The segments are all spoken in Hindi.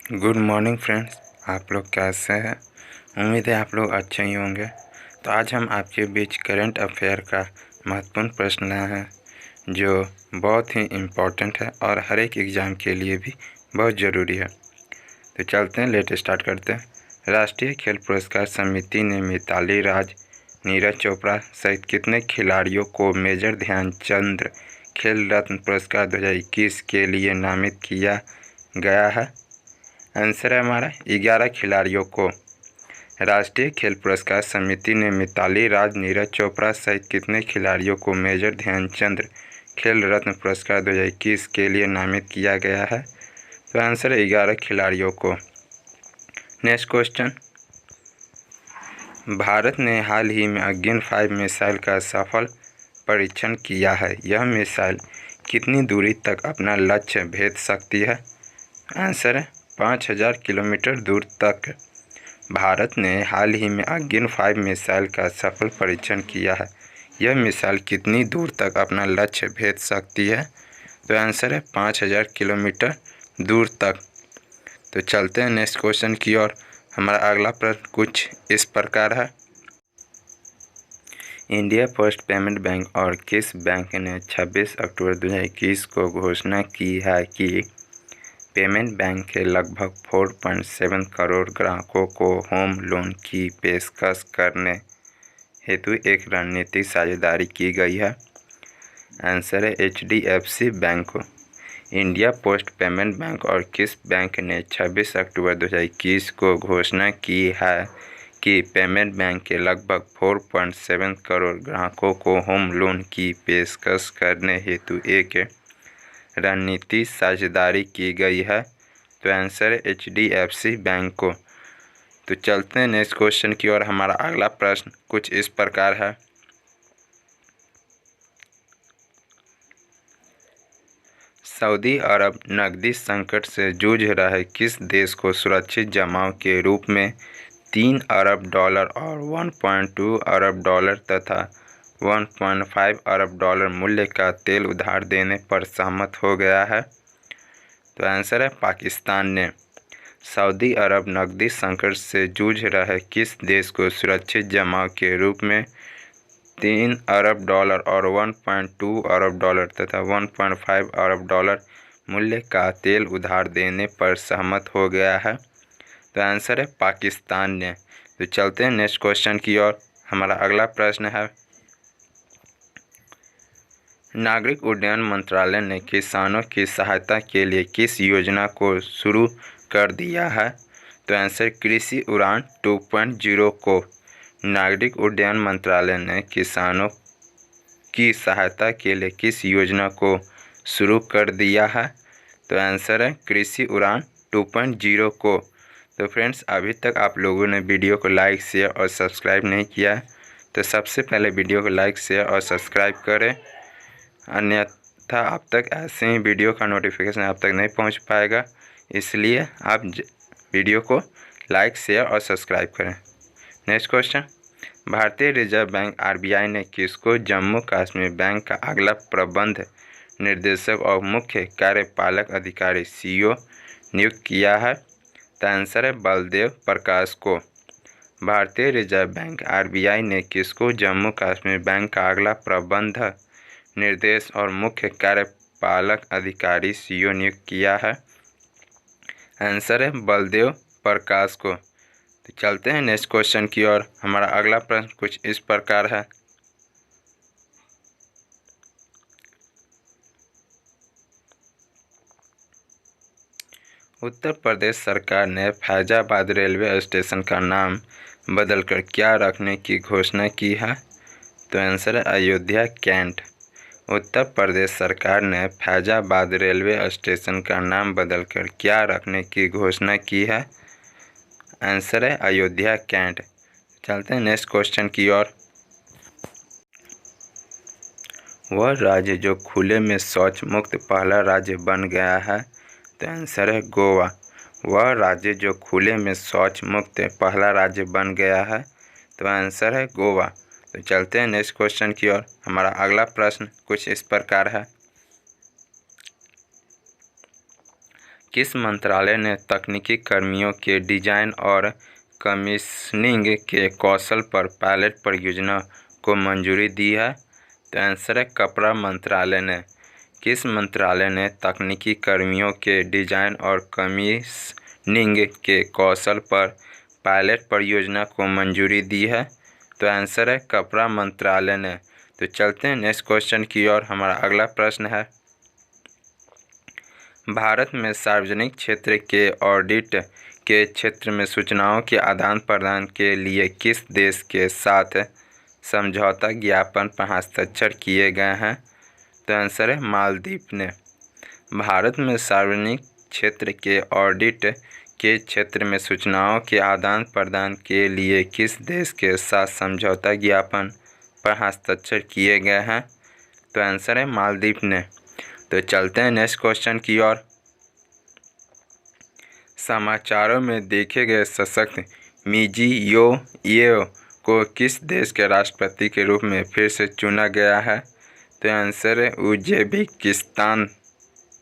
Good morning friends. आप लोग कैसे हैं? उम्मीद है आप लोग अच्छे ही होंगे। तो आज हम आपके बीच करंट अफेयर का महत्वपूर्ण प्रश्न लाए हैं जो बहुत ही इम्पोर्टेंट है और हर एक एग्ज़ाम के लिए भी बहुत ज़रूरी है। तो चलते हैं, लेट स्टार्ट करते हैं। राष्ट्रीय खेल पुरस्कार समिति ने मिताली राज, नीरज चोपड़ा सहित कितने खिलाड़ियों को मेजर ध्यानचंद खेल रत्न पुरस्कार 2021 के लिए नामित किया गया है? आंसर है हमारा 11 खिलाड़ियों को। राष्ट्रीय खेल पुरस्कार समिति ने मिताली राज, नीरज चोपड़ा सहित कितने खिलाड़ियों को मेजर ध्यानचंद खेल रत्न पुरस्कार 2021 के लिए नामित किया गया है? तो आंसर है 11 खिलाड़ियों को। नेक्स्ट क्वेश्चन, भारत ने हाल ही में अग्नि 5 मिसाइल का सफल परीक्षण किया है। यह मिसाइल कितनी दूरी तक अपना लक्ष्य भेद सकती है? आंसर है 5000 किलोमीटर दूर तक। भारत ने हाल ही में अग्नि 5 मिसाइल का सफल परीक्षण किया है। यह मिसाइल कितनी दूर तक अपना लक्ष्य भेद सकती है? तो आंसर है 5000 किलोमीटर दूर तक। तो चलते हैं नेक्स्ट क्वेश्चन की ओर। हमारा अगला प्रश्न कुछ इस प्रकार है। इंडिया पोस्ट पेमेंट बैंक और किस बैंक ने 26 अक्टूबर 2021 को घोषणा की है कि पेमेंट बैंक के लगभग 4.7 करोड़ ग्राहकों को होम लोन की पेशकश करने हेतु एक रणनीतिक साझेदारी की गई है? आंसर है HDFC बैंक को। इंडिया पोस्ट पेमेंट बैंक और किस बैंक ने 26 अक्टूबर 2021 को घोषणा की है कि पेमेंट बैंक के लगभग 4.7 करोड़ ग्राहकों को होम लोन की पेशकश करने हेतु एक रणनीतिक साझेदारी की गई है? तो आंसर है HDFC बैंक को। तो चलते हैं नेक्स्ट क्वेश्चन की ओर। हमारा अगला प्रश्न कुछ इस प्रकार है। सऊदी अरब नकदी संकट से जूझ रहे किस देश को सुरक्षित जमाव के रूप में 3 अरब डॉलर और 1.2 अरब डॉलर तथा 1.5 अरब डॉलर मूल्य का तेल उधार देने पर सहमत हो गया है? तो आंसर है पाकिस्तान ने। सऊदी अरब नकदी संकट से जूझ रहे किस देश को सुरक्षित जमाव के रूप में 3 अरब डॉलर और 1.2 अरब डॉलर तथा 1.5 अरब डॉलर मूल्य का तेल उधार देने पर सहमत हो गया है? तो आंसर है पाकिस्तान ने। तो चलते हैं नेक्स्ट क्वेश्चन की ओर। हमारा अगला प्रश्न है, नागरिक उड्डयन मंत्रालय ने किसानों की सहायता के लिए किस योजना को शुरू कर दिया है? तो आंसर कृषि उड़ान 2.0 को। नागरिक उड्डयन मंत्रालय ने किसानों की सहायता के लिए किस योजना को शुरू कर दिया है? तो आंसर है कृषि उड़ान 2.0 को। तो फ्रेंड्स, अभी तक आप लोगों ने वीडियो को लाइक, शेयर और सब्सक्राइब नहीं किया है तो सबसे पहले वीडियो को लाइक, शेयर और सब्सक्राइब करें, अन्यथा अब तक ऐसे ही वीडियो का नोटिफिकेशन आप तक नहीं पहुंच पाएगा। इसलिए आप वीडियो को लाइक, शेयर और सब्सक्राइब करें। नेक्स्ट क्वेश्चन, भारतीय रिजर्व बैंक RBI ने किसको जम्मू कश्मीर बैंक का अगला प्रबंध निर्देशक और मुख्य कार्यपालक अधिकारी CEO नियुक्त किया है? तो आंसर है बलदेव प्रकाश को। भारतीय रिजर्व बैंक RBI ने किसको जम्मू कश्मीर बैंक का अगला प्रबंध निर्देश और मुख्य कार्यपालक अधिकारी CEO नियुक्त किया है? आंसर है बलदेव प्रकाश को। तो चलते हैं नेक्स्ट क्वेश्चन की ओर। हमारा अगला प्रश्न कुछ इस प्रकार है, उत्तर प्रदेश सरकार ने फैजाबाद रेलवे स्टेशन का नाम बदलकर क्या रखने की घोषणा की है? तो आंसर है अयोध्या कैंट। उत्तर प्रदेश सरकार ने फैजाबाद रेलवे स्टेशन का नाम बदलकर क्या रखने की घोषणा की है? आंसर है अयोध्या कैंट। चलते हैं नेक्स्ट क्वेश्चन की ओर। वह राज्य जो खुले में शौच मुक्त पहला राज्य बन गया है? तो आंसर है गोवा। वह राज्य जो खुले में शौच मुक्त पहला राज्य बन गया है? तो आंसर है गोवा। तो चलते हैं नेक्स्ट क्वेश्चन की ओर। हमारा अगला प्रश्न कुछ इस प्रकार है, किस मंत्रालय ने तकनीकी कर्मियों के डिजाइन और कमीशनिंग के कौशल पर पायलट परियोजना को मंजूरी दी है? तो आंसर है कपड़ा मंत्रालय ने। किस मंत्रालय ने तकनीकी कर्मियों के डिजाइन और कमीशनिंग के कौशल पर पायलट परियोजना को मंजूरी दी है? तो आंसर है कपड़ा मंत्रालय ने। तो चलते हैं नेक्स्ट क्वेश्चन की ओर। हमारा अगला प्रश्न है, भारत में सार्वजनिक क्षेत्र के ऑडिट के क्षेत्र में सूचनाओं के आदान प्रदान के लिए किस देश के साथ समझौता ज्ञापन पर हस्ताक्षर किए गए हैं? तो आंसर है मालदीव ने। भारत में सार्वजनिक क्षेत्र के ऑडिट के क्षेत्र में सूचनाओं के आदान प्रदान के लिए किस देश के साथ समझौता ज्ञापन पर हस्ताक्षर किए गए हैं? तो आंसर है मालदीव ने। तो चलते हैं नेक्स्ट क्वेश्चन की ओर। समाचारों में देखे गए सशक्त मिर्जियोयेव को किस देश के राष्ट्रपति के रूप में फिर से चुना गया है? तो आंसर है उज्बेकिस्तान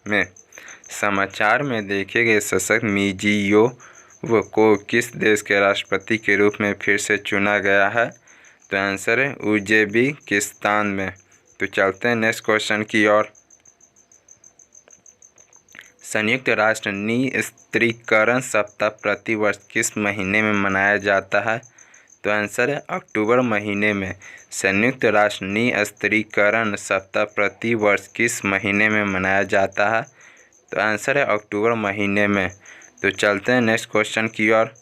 में। समाचार में देखे गए सशक्त मिर्जियोयेव को किस देश के राष्ट्रपति के रूप में फिर से चुना गया है? तो आंसर है उज्बेकिस्तान में। तो चलते हैं नेक्स्ट क्वेश्चन की ओर। संयुक्त राष्ट्र निस्त्रीकरण सप्ताह प्रतिवर्ष किस महीने में मनाया जाता है? तो आंसर है अक्टूबर महीने में। संयुक्त राष्ट्र निस्त्रीकरण सप्ताह प्रतिवर्ष किस महीने में मनाया जाता है? तो आंसर है अक्टूबर महीने में। तो चलते हैं नेक्स्ट क्वेश्चन की ओर।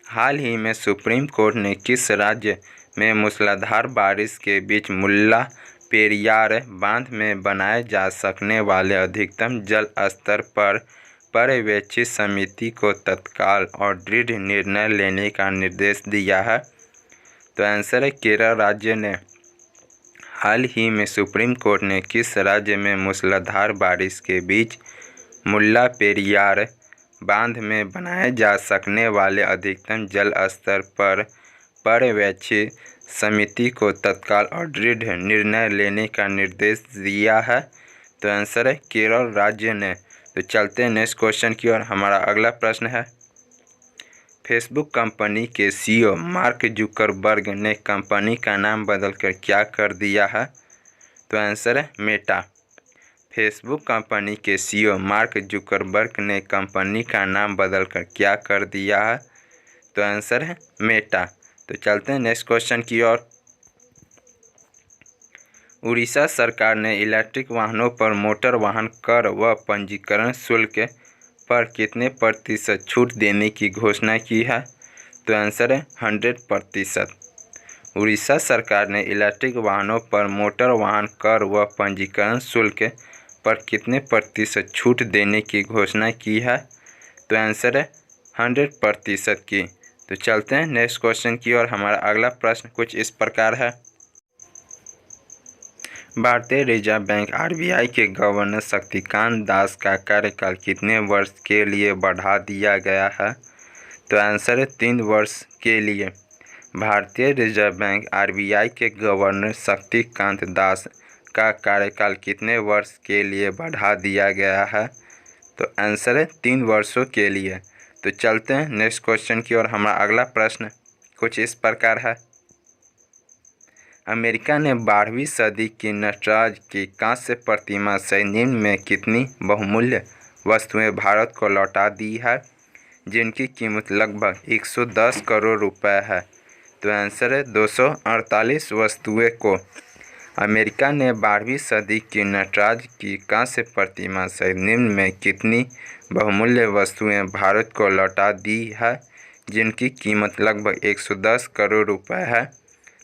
हाल ही में सुप्रीम कोर्ट ने किस राज्य में मूसलाधार बारिश के बीच मुल्ला पेरियार बांध में बनाए जा सकने वाले अधिकतम जल स्तर पर पर्यवेक्षी समिति को तत्काल और दृढ़ निर्णय लेने का निर्देश दिया है? तो आंसर है केरल राज्य ने। हाल ही में सुप्रीम कोर्ट ने किस राज्य में मूसलाधार बारिश के बीच मुल्ला पेरियार बांध में बनाए जा सकने वाले अधिकतम जल स्तर पर पर्यवेक्षी समिति को तत्काल और दृढ़ निर्णय लेने का निर्देश दिया है? तो आंसर है केरल राज्य ने। तो चलते हैं नेक्स्ट क्वेश्चन की ओर। हमारा अगला प्रश्न है, फेसबुक कंपनी के सीईओ मार्क जुकरबर्ग ने कंपनी का नाम बदलकर क्या कर दिया है? तो आंसर है मेटा। फेसबुक कंपनी के सीईओ मार्क जुकरबर्ग ने कंपनी का नाम बदलकर क्या कर दिया है? तो आंसर है मेटा। तो चलते हैं नेक्स्ट क्वेश्चन की ओर। उड़ीसा सरकार ने इलेक्ट्रिक वाहनों पर मोटर वाहन कर व पंजीकरण शुल्क पर कितने प्रतिशत छूट देने की घोषणा की है? तो आंसर है 100%। उड़ीसा सरकार ने इलेक्ट्रिक वाहनों पर मोटर वाहन कर व पंजीकरण शुल्क पर कितने प्रतिशत छूट देने की घोषणा की है? तो आंसर है 100% की। तो चलते हैं नेक्स्ट क्वेश्चन की ओर। हमारा अगला प्रश्न कुछ इस प्रकार है, भारतीय रिजर्व बैंक आरबीआई के गवर्नर शक्तिकांत दास का कार्यकाल कितने वर्ष के लिए बढ़ा दिया गया है? तो आंसर है 3 वर्ष के लिए। भारतीय रिजर्व बैंक आरबीआई के गवर्नर शक्तिकांत दास का कार्यकाल कितने वर्ष के लिए बढ़ा दिया गया है? तो आंसर है 3 वर्षों के लिए। तो चलते हैं नेक्स्ट क्वेश्चन की ओर। हमारा अगला प्रश्न कुछ इस प्रकार है, अमेरिका ने 12वीं सदी की नटराज की कांस्य प्रतिमा सहित निम्न में कितनी बहुमूल्य वस्तुएं भारत को लौटा दी है, जिनकी कीमत लगभग 110 करोड़ रुपए है? तो आंसर है 248 वस्तुएं को अमेरिका ने 12वीं सदी की नटराज की कांस्य प्रतिमा सहित निम्न में कितनी बहुमूल्य वस्तुएं भारत को लौटा दी है, जिनकी कीमत लगभग 110 करोड़ रुपए है?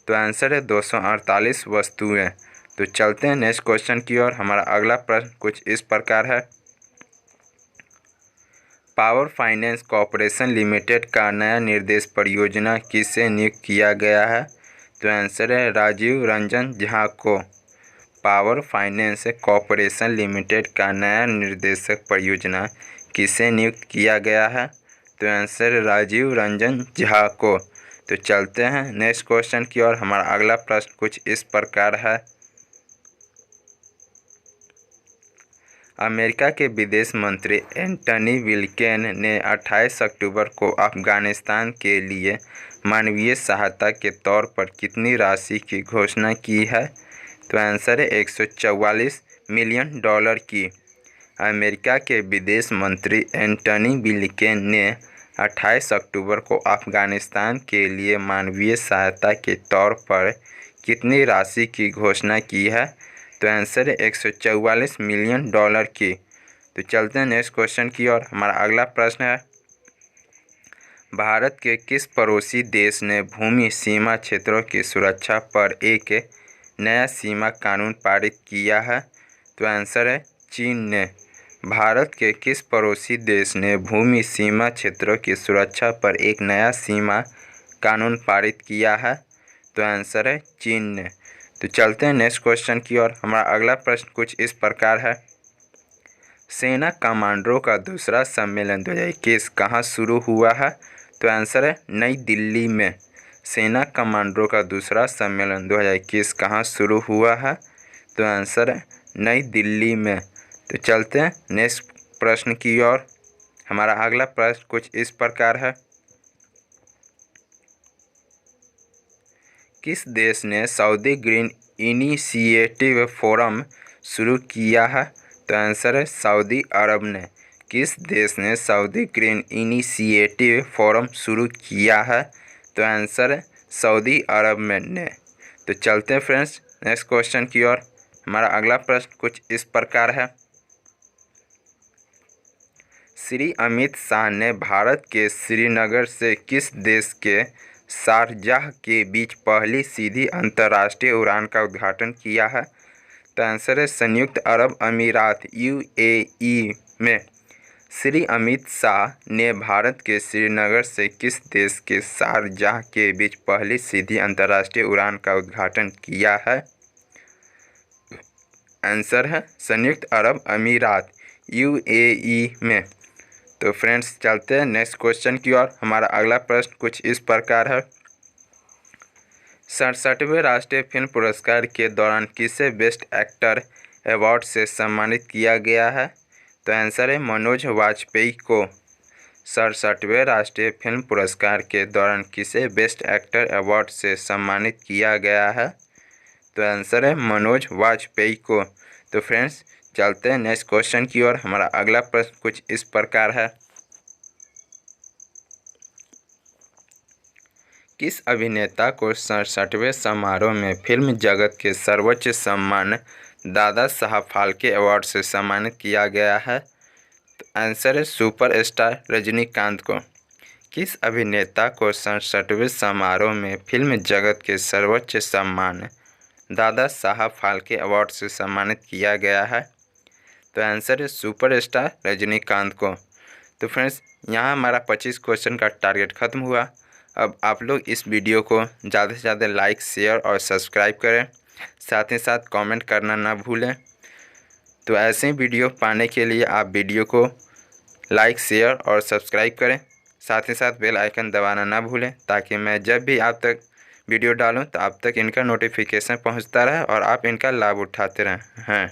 तो आंसर है 248 वस्तुएं। तो चलते हैं नेक्स्ट क्वेश्चन की ओर। हमारा अगला प्रश्न कुछ इस प्रकार है, पावर फाइनेंस कॉर्पोरेशन लिमिटेड का नया निर्देश परियोजना किसे नियुक्त किया गया है? तो आंसर है राजीव रंजन झा को। पावर फाइनेंस कॉर्पोरेशन लिमिटेड का नया निर्देशक परियोजना किसे नियुक्त किया गया है? तो आंसर है राजीव रंजन झा को। तो चलते हैं नेक्स्ट क्वेश्चन की ओर। हमारा अगला प्रश्न कुछ इस प्रकार है, अमेरिका के विदेश मंत्री एंटनी ब्लिंकेन ने 28 अक्टूबर को अफगानिस्तान के लिए मानवीय सहायता के तौर पर कितनी राशि की घोषणा की है? तो आंसर है 144 मिलियन डॉलर की। अमेरिका के विदेश मंत्री एंटनी ब्लिंकेन ने 28 अक्टूबर को अफगानिस्तान के लिए मानवीय सहायता के तौर पर कितनी राशि की घोषणा की है? तो आंसर है 144 मिलियन डॉलर की। तो चलते हैं नेक्स्ट क्वेश्चन की ओर। हमारा अगला प्रश्न है, भारत के किस पड़ोसी देश ने भूमि सीमा क्षेत्रों की सुरक्षा पर एक नया सीमा कानून पारित किया है? तो आंसर है चीन ने। भारत के किस पड़ोसी देश ने भूमि सीमा क्षेत्रों की सुरक्षा पर एक नया सीमा कानून पारित किया है? तो आंसर है चीन ने। तो चलते हैं नेक्स्ट क्वेश्चन की ओर। हमारा अगला प्रश्न कुछ इस प्रकार है, सेना कमांडरों का दूसरा सम्मेलन 2021 कहाँ शुरू हुआ है? तो आंसर है नई दिल्ली में। सेना कमांडरों का दूसरा सम्मेलन 2021 कहाँ शुरू हुआ है? तो आंसर है नई दिल्ली में। तो चलते हैं नेक्स्ट प्रश्न की ओर। हमारा अगला प्रश्न कुछ इस प्रकार है, किस देश ने सऊदी ग्रीन इनिशिएटिव फोरम शुरू किया है? तो आंसर है सऊदी अरब ने। किस देश ने सऊदी ग्रीन इनिशिएटिव फोरम शुरू किया है? तो आंसर है सऊदी अरब में ने। तो चलते हैं फ्रेंड्स नेक्स्ट क्वेश्चन की ओर। हमारा अगला प्रश्न कुछ इस प्रकार है, श्री अमित शाह ने भारत के श्रीनगर से किस देश के शारजाह के बीच पहली सीधी अंतर्राष्ट्रीय उड़ान का उद्घाटन किया है? तो आंसर है संयुक्त अरब अमीरात UAE में। श्री अमित शाह ने भारत के श्रीनगर से किस देश के शारजाह के बीच पहली सीधी अंतर्राष्ट्रीय उड़ान का उद्घाटन किया है? आंसर है संयुक्त अरब अमीरात UAE में। तो फ्रेंड्स चलते हैं नेक्स्ट क्वेश्चन की ओर। हमारा अगला प्रश्न कुछ इस प्रकार है, 67वें राष्ट्रीय फिल्म पुरस्कार के दौरान किसे बेस्ट एक्टर अवार्ड से सम्मानित किया गया है? तो आंसर है मनोज वाजपेयी को। 67वें राष्ट्रीय फिल्म पुरस्कार के दौरान किसे बेस्ट एक्टर अवार्ड से सम्मानित किया गया है? तो आंसर है मनोज वाजपेयी को। तो फ्रेंड्स चलते हैं नेक्स्ट क्वेश्चन की ओर। हमारा अगला प्रश्न कुछ इस प्रकार है, किस अभिनेता को 67वें समारोह में फिल्म जगत के सर्वोच्च सम्मान दादा साहब फाल्के अवार्ड से सम्मानित किया गया है? तो आंसर है सुपरस्टार रजनीकांत को। किस अभिनेता को 67वें समारोह में फिल्म जगत के सर्वोच्च सम्मान दादा साहब फाल्के अवार्ड से सम्मानित किया गया है? तो आंसर है सुपरस्टार रजनीकांत को। तो फ्रेंड्स यहाँ हमारा 25 क्वेश्चन का टारगेट ख़त्म हुआ। अब आप लोग इस वीडियो को ज़्यादा से ज़्यादा लाइक शेयर और सब्सक्राइब करें, साथ ही साथ कमेंट करना ना भूलें। तो ऐसे ही वीडियो पाने के लिए आप वीडियो को लाइक शेयर और सब्सक्राइब करें, साथ ही साथ बेल आइकन दबाना ना भूलें, ताकि मैं जब भी आप तक वीडियो डालूं तो आप तक इनका नोटिफिकेशन पहुंचता रहे और आप इनका लाभ उठाते रहें।